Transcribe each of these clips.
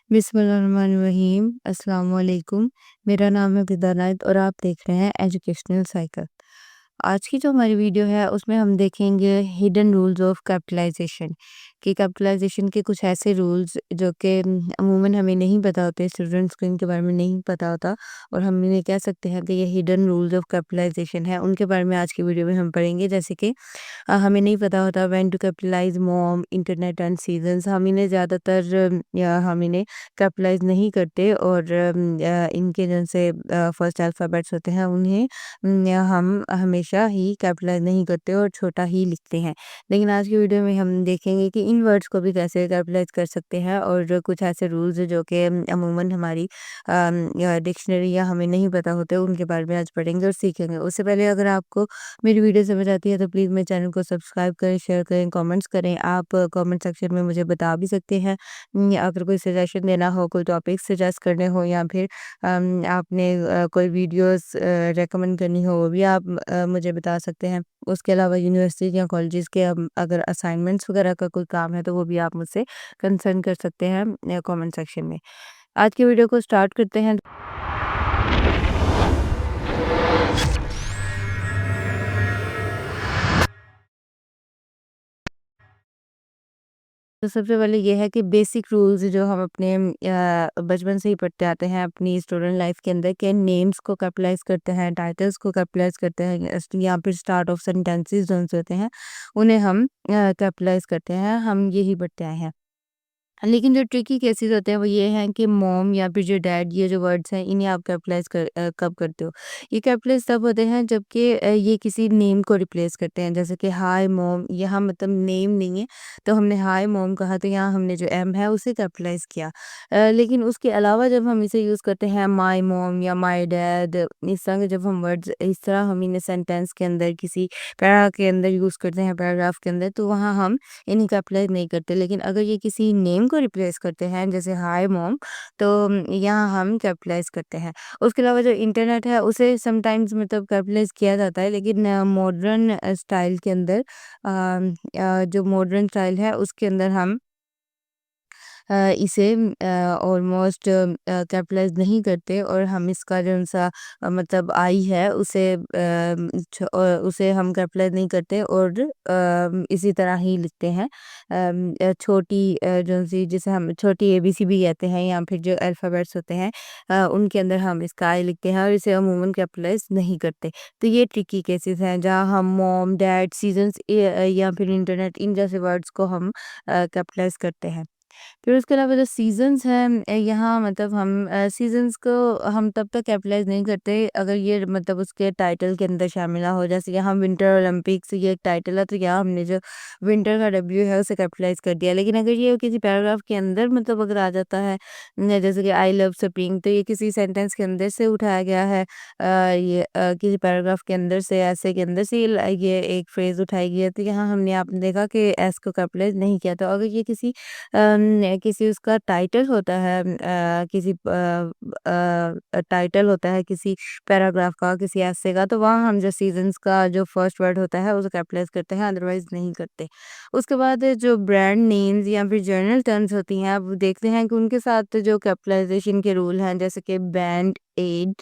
बिस्मिल्लाहिर्रहमानिर्रहीम अस्सलाम वालेकुम। मेरा नाम है बिदानात और आप देख रहे हैं एजुकेशनल साइकिल। आज की जो हमारी वीडियो है उसमें हम देखेंगे हिडन रूल्स ऑफ कैपिटलाइजेशन कि कैपिटलाइजेशन के कुछ ऐसे रूल्स जो कि अमूमन हमें नहीं पता होते, स्टूडेंट्स को इनके बारे में नहीं पता होता और हम इन्हें कह सकते हैं कि ये हिडन रूल्स ऑफ कैपिटलाइजेशन है। उनके बारे में आज की वीडियो में हम पढ़ेंगे। जैसे कि हमें नहीं पता होता when to capitalise mom, internet and seasons. हम इन्हें ज़्यादातर या हम इन्हें कैपिटलाइज नहीं करते और इनके जैसे फर्स्ट अल्फ़ाबेट्स होते हैं उन्हें या हम हमेशा ही कैपिटलाइज नहीं करते और छोटा ही लिखते हैं। लेकिन आज की वीडियो में हम देखेंगे कि इन वर्ड्स को भी कैसे कैपिटलाइज कर सकते हैं और जो कुछ ऐसे रूल्स जो कि अमूमन हमारी डिक्शनरी या हमें नहीं पता होते उनके बारे में आज पढ़ेंगे और सीखेंगे। उससे पहले अगर आपको मेरी वीडियो समझ आती है तो प्लीज़ मेरे चैनल को सब्सक्राइब करें, शेयर करें, कमेंट्स करें। आप कमेंट सेक्शन में मुझे बता भी सकते हैं अगर कोई सजेशन देना हो, कोई टॉपिक सजेस्ट करने हो या फिर आपने कोई वीडियोस रेकमेंड करनी हो वो भी आप मुझे बता सकते हैं। उसके अलावा यूनिवर्सिटी या कॉलेजेस के अगर असाइनमेंट्स वगैरह का कोई काम है तो वो भी आप मुझसे कंसर्न कर सकते हैं कमेंट सेक्शन में। आज की वीडियो को स्टार्ट करते हैं। तो सबसे पहले ये है कि बेसिक रूल्स जो हम अपने बचपन से ही पढ़ते आते हैं अपनी स्टूडेंट लाइफ के अंदर के नेम्स को कैपिटलाइज करते हैं, टाइटल्स को कैपिटलाइज करते हैं या फिर स्टार्ट ऑफ सेंटेंसेस जो होते हैं उन्हें हम कैपिटलाइज करते हैं। हम यही पढ़ते आए हैं। लेकिन जो ट्रिकी केसेस होते हैं वो ये हैं कि मॉम या फिर जो डैड ये जो वर्ड्स हैं इन्हें आप कब करते हो। ये कैपिटलाइज तब होते हैं जबकि ये किसी नेम को रिप्लेस करते हैं। जैसे कि हाय मॉम, यहाँ मतलब नेम नहीं है तो हमने हाय मॉम कहा तो यहाँ हमने जो एम है उसे कैपिटलाइज किया। लेकिन उसके अलावा जब हम इसे यूज़ करते हैं माई मॉम या माई डैड, इस तरह के जब हम वर्ड्स इस तरह हम इन्हें सेंटेंस के अंदर किसी पैरा के अंदर यूज़ करते हैं, पैराग्राफ के अंदर, तो वहाँ हम इन्हें कैपिटलाइज़ नहीं करते। लेकिन अगर ये किसी नेम को रिप्लेस करते हैं जैसे हाय मॉम तो यहाँ हम कैपिटलाइज़ करते हैं। उसके अलावा जो इंटरनेट है उसे समटाइम्स मतलब कैपिटलाइज़ किया जाता है लेकिन मॉडर्न स्टाइल के अंदर जो मॉडर्न स्टाइल है उसके अंदर हम इसे ऑलमोस्ट कैपिटलाइज़ नहीं करते और हम इसका जौन-सा मतलब आई है उसे हम कैपिटलाइज़ नहीं करते और इसी तरह ही लिखते हैं। छोटी जौन-सी जिसे हम छोटी एबीसी भी कहते हैं या फिर जो अल्फ़ाबेट्स होते हैं उनके अंदर हम इसका आई लिखते हैं और इसे अमूमन कैपिटलाइज़ नहीं करते। तो ये ट्रिकी केसेस हैं जहाँ हम मॉम, डैड, सीज़न्स या फिर इंटरनेट इन जैसे वर्ड्स को हम कैपिटलाइज़ करते हैं। फिर उसके अलावा जो सीज़न्स हैं यहाँ मतलब हम सीज़न्स को हम तब तक कैपिटलाइज़ नहीं करते अगर ये मतलब उसके टाइटल के अंदर शामिल ना हो। जैसे यहाँ विंटर ओलंपिक्स ये एक टाइटल है तो यहाँ हमने जो विंटर का डब्ल्यू है उसे कैपिटलाइज़ कर दिया। लेकिन अगर ये किसी पैराग्राफ के अंदर मतलब अगर आ जाता है जैसे कि आई लव स्प्रिंग तो ये किसी सेंटेंस के अंदर से उठाया गया है। किसी पैराग्राफ के अंदर से ऐसे के अंदर से ये एक फ्रेज़ उठाई गई है तो यहाँ हमने आपने देखा कि एस को कैपिटलाइज़ नहीं किया। तो अगर ये किसी उसका टाइटल होता है टाइटल होता है किसी पैराग्राफ का, किसी एसे का, तो वहाँ हम जो सीज़न्स का जो फर्स्ट वर्ड होता है उसे कैपिटलाइज़ करते हैं, अदरवाइज़ नहीं करते। उसके बाद जो ब्रांड नेम्स या फिर जर्नल टर्म्स होती हैं, अब देखते हैं कि उनके साथ जो कैपिटलाइज़ेशन के रूल हैं, जैसे कि बैंड एड,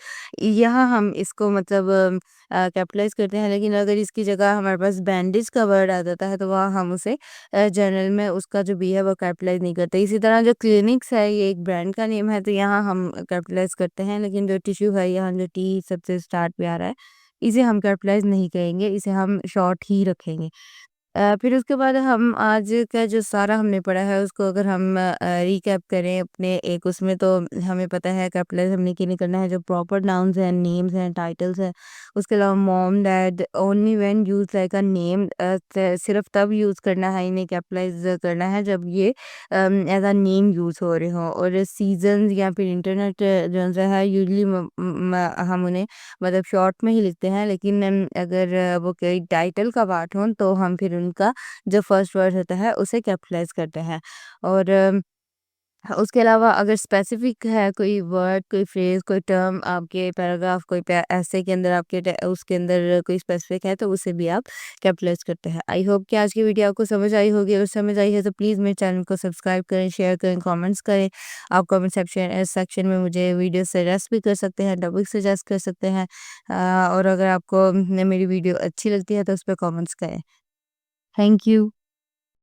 यहाँ हम इसको मतलब कैपिटलाइज़ करते हैं, लेकिन अगर इसकी जगह हमारे पास बैंडेज का वर्ड आ जाता है, तो वहाँ हम उसे जर्नल में उसका जो बी है वो कैपिटलाइज़ नहीं करते। इसी तरह जो क्लिनिक्स है ये एक ब्रांड का नेम है तो यहाँ हम कैपिटलाइज़ करते हैं, लेकिन जो टिश्यू है यहाँ जो टी सबसे स्टार्ट पे आ रहा है, इसे हम कैपिटलाइज़ नहीं करेंगे, इसे हम शॉर्ट ही रखेंगे। फिर उसके बाद हम आज का जो सारा हमने पढ़ा है उसको अगर हम रिकैप करें अपने एक उसमें तो हमें पता है कैपिटलाइज़ हमने किन्हें करना है जो प्रॉपर नाउन्स हैं, नेम्स हैं, टाइटल्स हैं। उसके अलावा mom, dad only when used like a name सिर्फ तब यूज़ करना है इन्हें कैपिटलाइज़ करना है जब ये एज़ अ नेम यूज़ हो रहे हों। और सीज़न्स या फिर इंटरनेट जो है यूजुअली हम उन्हें मतलब शॉर्ट में ही लिखते हैं, लेकिन अगर वो कोई टाइटल का पार्ट हो तो हम फिर उनका जो फर्स्ट वर्ड होता है उसे कैपिटलाइज़ करते हैं। और हाँ, उसके अलावा अगर स्पेसिफिक है कोई वर्ड, कोई फ्रेज़, कोई टर्म आपके पैराग्राफ, कोई ऐसे के अंदर आपके उसके अंदर कोई स्पेसिफिक है तो उसे भी आप कैपिटलाइज़ करते हैं। आई होप कि आज की वीडियो आपको समझ आई होगी। अगर समझ आई है तो प्लीज़ मेरे चैनल को सब्सक्राइब करें, शेयर करें, कमेंट्स करें। आप कमेंट सेक्शन में मुझे वीडियो सजेस्ट भी कर सकते हैं, टॉपिक सजेस्ट कर सकते हैं। और अगर आपको मेरी वीडियो अच्छी लगती है तो उस पे कमेंट्स करें। Thank you.